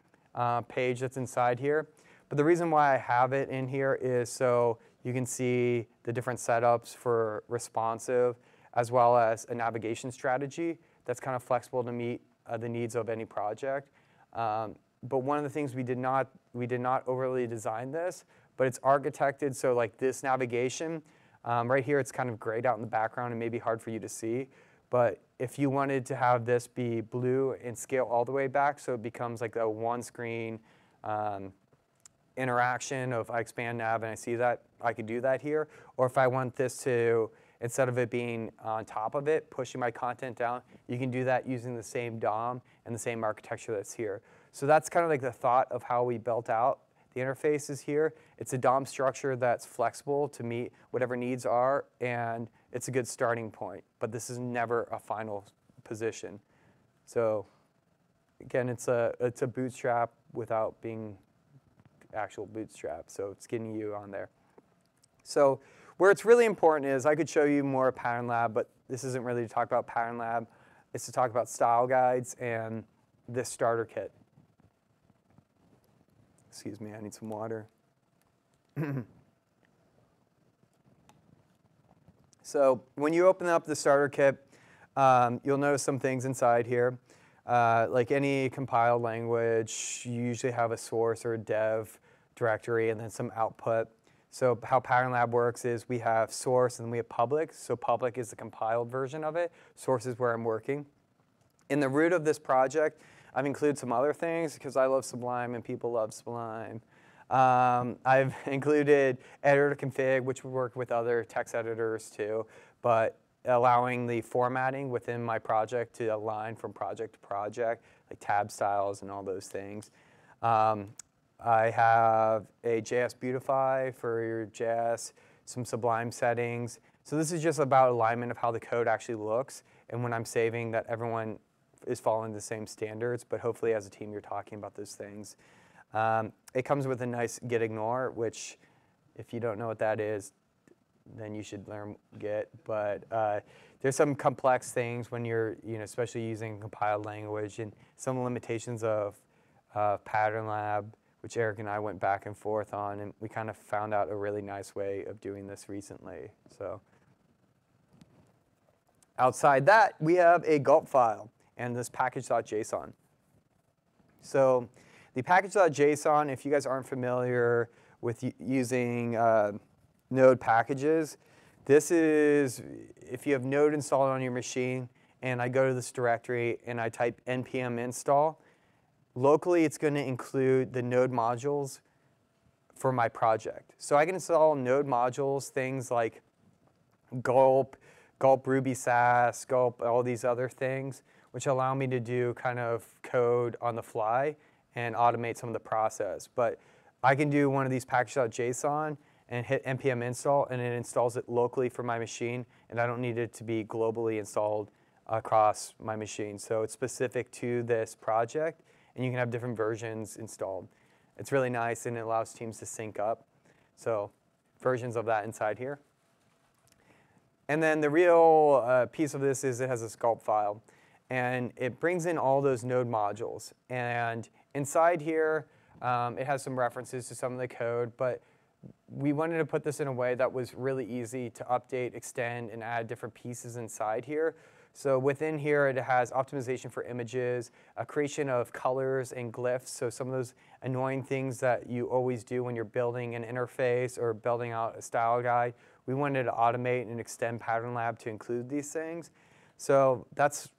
page that's inside here. But the reason why I have it in here is so you can see the different setups for responsive, as well as a navigation strategy that's kind of flexible to meet the needs of any project. But one of the things we did not overly design this, but it's architected so like this navigation, right here it's kind of grayed out in the background and maybe hard for you to see. But if you wanted to have this be blue and scale all the way back so it becomes like a one screen interaction of I expand nav and I see that, I could do that here. Or if I want this to, instead of it being on top of it, pushing my content down, you can do that using the same DOM and the same architecture that's here. So that's kind of like the thought of how we built out the interfaces here. It's a DOM structure that's flexible to meet whatever needs are, and it's a good starting point. But this is never a final position. So again, it's a Bootstrap without being actual Bootstrap. So it's getting you on there. So where it's really important is I could show you more Pattern Lab, but this isn't really to talk about Pattern Lab. It's to talk about style guides and this starter kit. Excuse me, I need some water. So when you open up the starter kit, you'll notice some things inside here. Like any compiled language, you usually have a source or a dev directory and then some output. So how Pattern Lab works is we have source and then we have public. So public is the compiled version of it. Source is where I'm working. In the root of this project, I've included some other things because I love Sublime and people love Sublime. I've included editor config, which would work with other text editors too, but allowing the formatting within my project to align from project to project, like tab styles and all those things. I have a JS Beautify for your JS, some Sublime settings. So this is just about alignment of how the code actually looks, and when I'm saving that everyone is following the same standards, but hopefully as a team you're talking about those things. It comes with a nice git ignore, which if you don't know what that is, then you should learn Git. But there's some complex things when you're, especially using compiled language, and some limitations of Pattern Lab, which Eric and I went back and forth on, and we kind of found out a really nice way of doing this recently. So outside that, we have a gulp file and this package.json. So the package.json, if you guys aren't familiar with using Node packages, this is, if you have Node installed on your machine, and I go to this directory and I type npm install, locally it's going to include the Node modules for my project. So I can install Node modules, things like gulp, Ruby Sass, gulp, all these other things, which allow me to do kind of code on the fly and automate some of the process. But I can do one of these package.json and hit npm install, and it installs it locally for my machine, and I don't need it to be globally installed across my machine. So it's specific to this project, and you can have different versions installed. It's really nice, and it allows teams to sync up. So versions of that inside here. And then the real piece of this is it has a Sculpt file, and it brings in all those Node modules. And inside here, it has some references to some of the code, but we wanted to put this in a way that was really easy to update, extend, and add different pieces inside here. So within here, it has optimization for images, a creation of colors and glyphs, so some of those annoying things that you always do when you're building an interface or building out a style guide. We wanted to automate and extend Pattern Lab to include these things. So that's,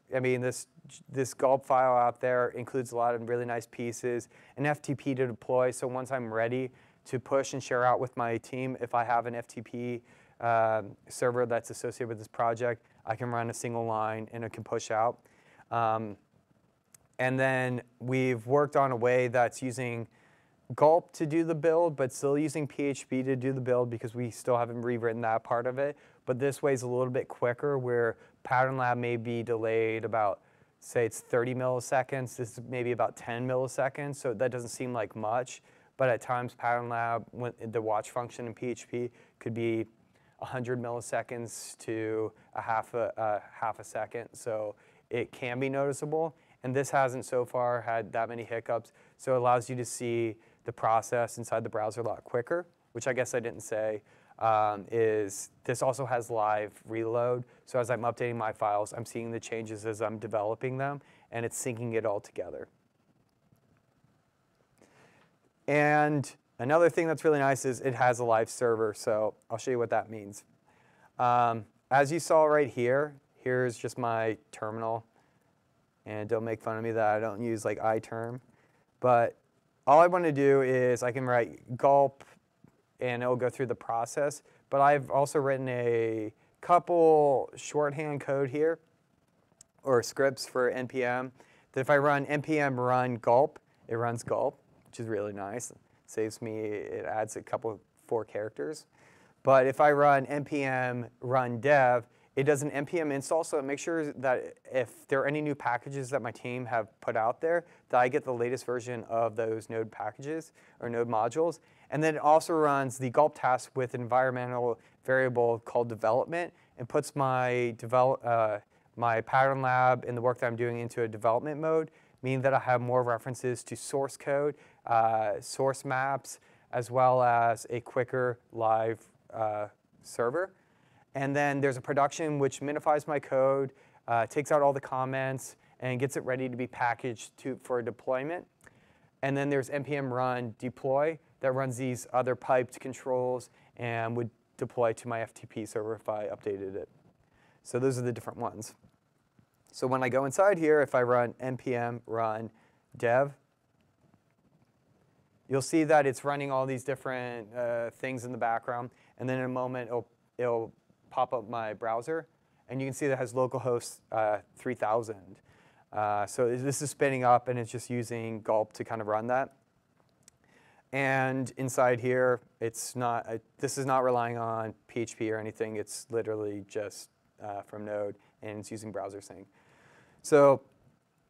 this gulp file out there includes a lot of really nice pieces, an FTP to deploy, so once I'm ready to push and share out with my team, if I have an FTP server that's associated with this project, I can run a single line and it can push out. And then we've worked on a way that's using gulp to do the build, but still using PHP to do the build because we still haven't rewritten that part of it. But this way is a little bit quicker, where Pattern Lab may be delayed about, say it's 30 milliseconds. This is maybe about 10 milliseconds, so that doesn't seem like much. But at times, Pattern Lab, when the watch function in PHP could be 100 milliseconds to a half a second. So it can be noticeable. And this hasn't so far had that many hiccups. So it allows you to see the process inside the browser a lot quicker, which I guess I didn't say, is this also has live reload. So as I'm updating my files, I'm seeing the changes as I'm developing them, and it's syncing it all together. And another thing that's really nice is it has a live server, so I'll show you what that means. As you saw right here, here's just my terminal. And don't make fun of me that I don't use like iTerm. But all I want to do is I can write gulp, and it'll go through the process. But I've also written a couple shorthand code here, or scripts for NPM, that if I run npm run gulp, it runs gulp, which is really nice. It saves me, it adds a couple, 4 characters. But if I run npm run dev, it does an npm install, so it makes sure that if there are any new packages that my team have put out there, that I get the latest version of those node packages or node modules. And then it also runs the gulp task with an environmental variable called development, and puts my my pattern lab and the work that I'm doing into a development mode, meaning that I have more references to source code, source maps, as well as a quicker live server. And then there's a production which minifies my code, takes out all the comments, and gets it ready to be packaged for deployment. And then there's npm run deploy that runs these other piped controls and would deploy to my FTP server if I updated it. So those are the different ones. So when I go inside here, if I run npm run dev, you'll see that it's running all these different things in the background. And then in a moment, it'll pop up my browser. And you can see that it has localhost 3000. So this is spinning up, and it's just using gulp to kind of run that. And inside here, it's not. This is not relying on PHP or anything. It's literally just from Node, and it's using browser sync. So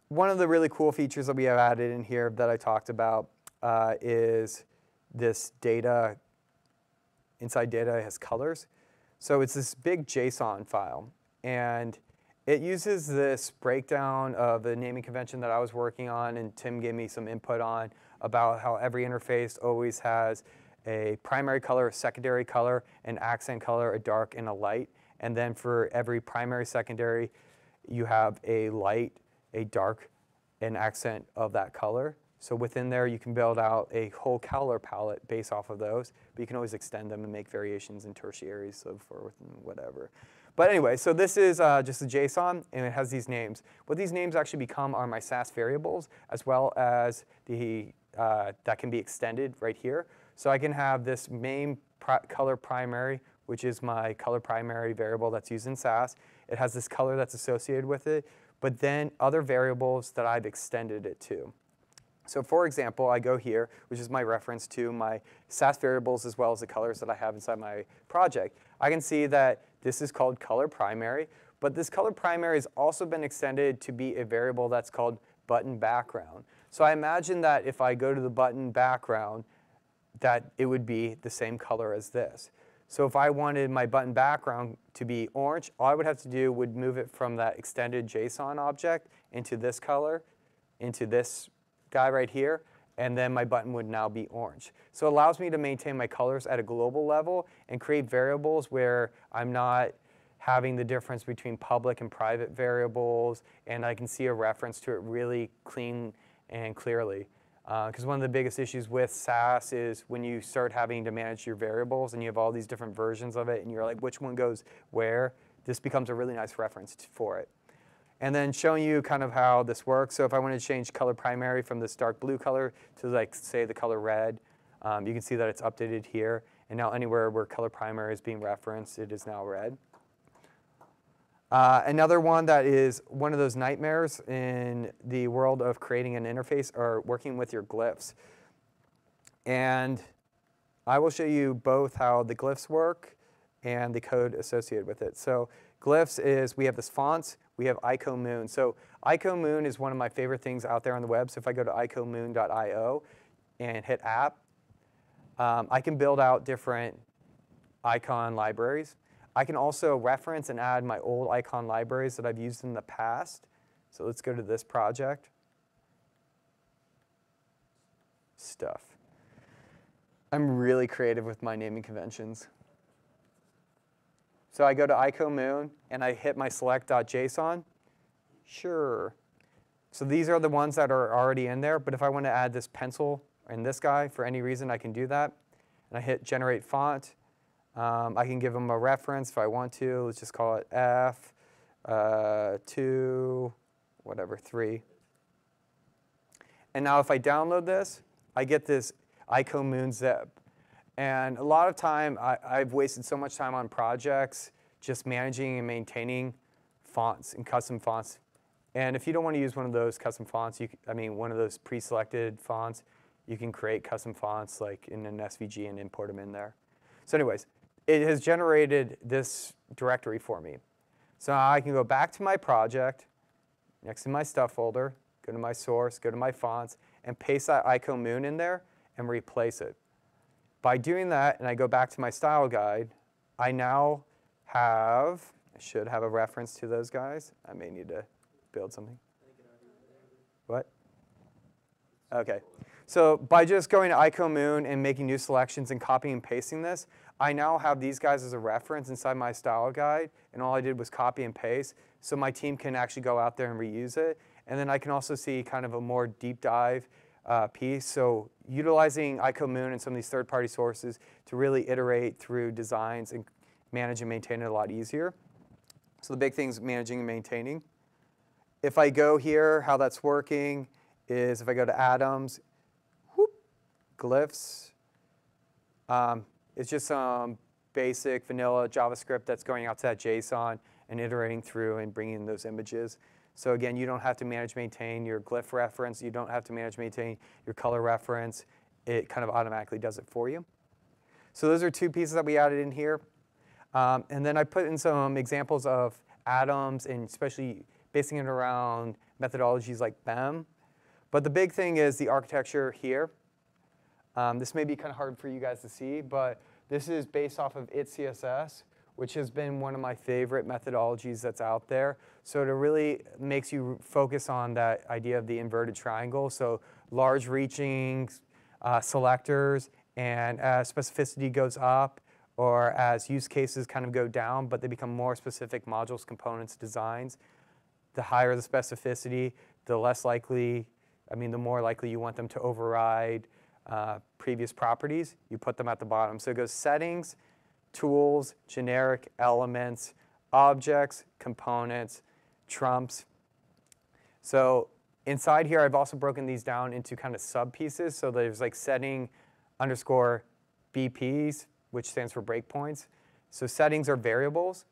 one of the really cool features that we have added in here that I talked about is this data. Inside data, it has colors. So it's this big JSON file, and it uses this breakdown of the naming convention that I was working on, and Tim gave me some input on, about how every interface always has a primary color, a secondary color, an accent color, a dark, and a light. And then for every primary, secondary, you have a light, a dark, an accent of that color. So within there, you can build out a whole color palette based off of those. But you can always extend them and make variations in tertiaries, so forth, and whatever. But anyway, so this is just a JSON, and it has these names. What these names actually become are my Sass variables, as well as the that can be extended right here. So I can have this main color primary, which is my color primary variable that's used in Sass. It has this color that's associated with it, but then other variables that I've extended it to. So for example, I go here, which is my reference to my Sass variables as well as the colors that I have inside my project. I can see that this is called color primary, but this color primary has also been extended to be a variable that's called button background. So I imagine that if I go to the button background, that it would be the same color as this. So if I wanted my button background to be orange, all I would have to do would move it from that extended JSON object into this color, into this guy right here, and then my button would now be orange. So it allows me to maintain my colors at a global level and create variables where I'm not having the difference between public and private variables, and I can see a reference to it really clean and clearly. Because one of the biggest issues with Sass is when you start having to manage your variables and you have all these different versions of it and you're like, which one goes where? This becomes a really nice reference for it. And then showing you kind of how this works. So if I want to change color primary from this dark blue color to, like, say, the color red, you can see that it's updated here. And now anywhere where color primary is being referenced, it is now red. Another one that is one of those nightmares in the world of creating an interface are working with your glyphs. And I will show you both how the glyphs work and the code associated with it. So glyphs is, we have this fonts, we have icomoon. So icomoon is one of my favorite things out there on the web. So if I go to icomoon.io and hit app, I can build out different icon libraries. I can also reference and add my old icon libraries that I've used in the past. So let's go to this project. Stuff. I'm really creative with my naming conventions. So I go to icomoon, and I hit my select.json. Sure. So these are the ones that are already in there. But if I want to add this pencil and this guy for any reason, I can do that. And I hit generate font. I can give them a reference if I want to. Let's just call it F2, whatever, 3. And now if I download this, I get this icon moon zip. And a lot of time, I've wasted so much time on projects just managing and maintaining fonts and custom fonts. And if you don't want to use one of those custom fonts, one of those pre-selected fonts, you can create custom fonts like in an SVG and import them in there. So anyways, it has generated this directory for me. So now I can go back to my project, next to my stuff folder, go to my source, go to my fonts, and paste that icon moon in there and replace it. By doing that, and I go back to my style guide, I now have, I should have a reference to those guys. I may need to build something. What? Okay. So by just going to icon moon and making new selections and copying and pasting this, I now have these guys as a reference inside my style guide, and all I did was copy and paste, so my team can actually go out there and reuse it. And then I can also see kind of a more deep dive piece. So utilizing icon moon and some of these third-party sources to really iterate through designs and manage and maintain it a lot easier. So the big things managing and maintaining. If I go here, how that's working is if I go to Atoms, whoop, Glyphs, it's just some basic vanilla JavaScript that's going out to that JSON and iterating through and bringing in those images. So again, you don't have to manage, maintain your glyph reference. You don't have to manage, maintain your color reference. It kind of automatically does it for you. So those are two pieces that we added in here. And then I put in some examples of atoms and especially basing it around methodologies like BEM. But the big thing is the architecture here. This may be kind of hard for you guys to see, but this is based off of itCSS, which has been one of my favorite methodologies that's out there. So it really makes you focus on that idea of the inverted triangle. So large reaching selectors, and as specificity goes up, or as use cases kind of go down, but they become more specific modules, components, designs, the higher the specificity, the less likely, the more likely you want them to override previous properties. You put them at the bottom. So it goes settings, tools, generic elements, objects, components, trumps. So inside here, I've also broken these down into kind of sub pieces. So there's like setting underscore BPs, which stands for breakpoints. So settings are variables,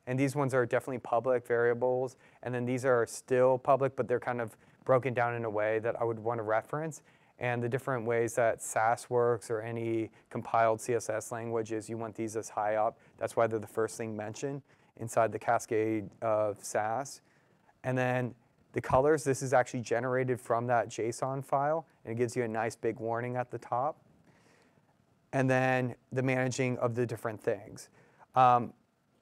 and these ones are definitely public variables. And then these are still public, but they're kind of broken down in a way that I would want to reference. And the different ways that Sass works or any compiled CSS language is you want these as high up. That's why they're the first thing mentioned inside the cascade of Sass. And then the colors, this is actually generated from that JSON file, and it gives you a nice big warning at the top. And then the managing of the different things.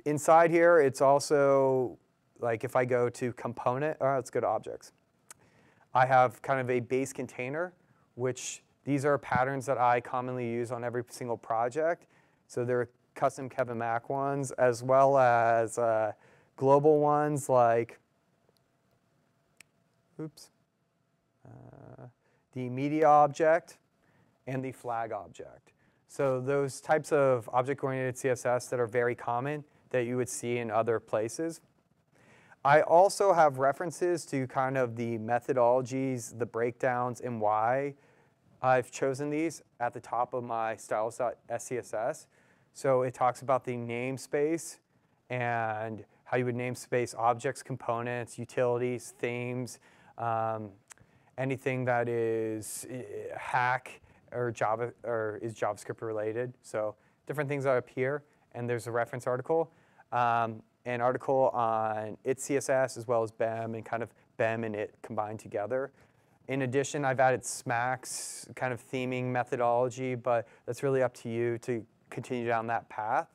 Inside here, it's also, like if I go to component, let's go to objects. I have kind of a base container, which these are patterns that I commonly use on every single project. So they're custom Kevin Mack ones, as well as global ones like, the media object and the flag object. So those types of object-oriented CSS that are very common that you would see in other places. I also have references to kind of the methodologies, the breakdowns, and why I've chosen these at the top of my styles.scss. So it talks about the namespace and how you would namespace objects, components, utilities, themes, anything that is hack or Java or is JavaScript related. So different things are up here, and there's a reference article. An article on itCSS as well as BEM, and kind of BEM and it combined together. In addition, I've added Smack's kind of theming methodology, but that's really up to you to continue down that path.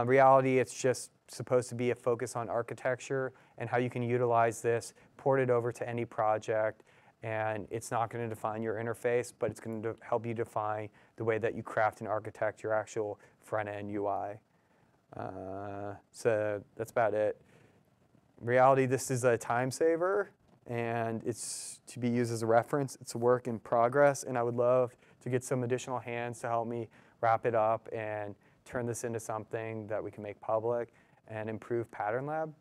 Reality, it's just supposed to be a focus on architecture and how you can utilize this, port it over to any project, and it's not going to define your interface, but it's going to help you define the way that you craft and architect your actual front-end UI. So that's about it. Reality, this is a time saver, and it's to be used as a reference. It's a work in progress, and I would love to get some additional hands to help me wrap it up and turn this into something that we can make public and improve Pattern Lab,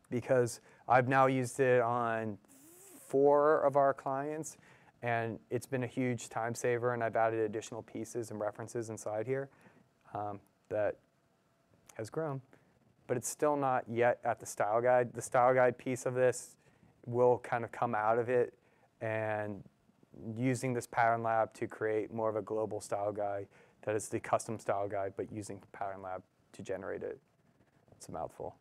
because I've now used it on 4 of our clients, And it's been a huge time saver, and I've added additional pieces and references inside here that has grown. But it's still not yet at the style guide. The style guide piece of this will kind of come out of it, and using this pattern lab to create more of a global style guide that is the custom style guide, but using pattern lab to generate it. It's a mouthful.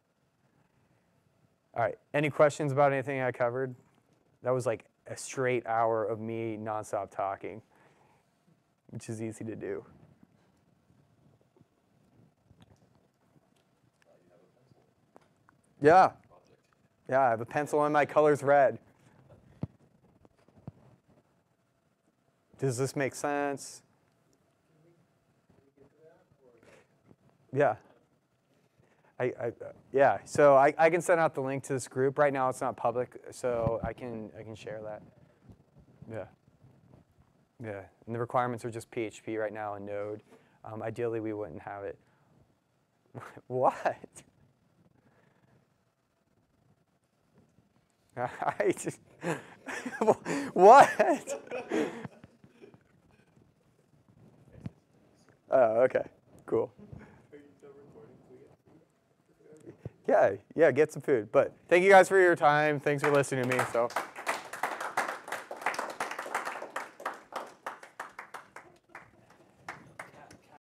All right, any questions about anything I covered? That was like a straight hour of me nonstop talking, which is easy to do. Yeah. Yeah, I have a pencil and my color's red. Does this make sense? Yeah. Yeah, so I can send out the link to this group. Right now it's not public, so I can share that. Yeah. Yeah, and the requirements are just PHP right now and Node. Ideally, we wouldn't have it. What? I just, what? Oh, okay, cool. Yeah, get some food. But thank you guys for your time. Thanks for listening to me. So.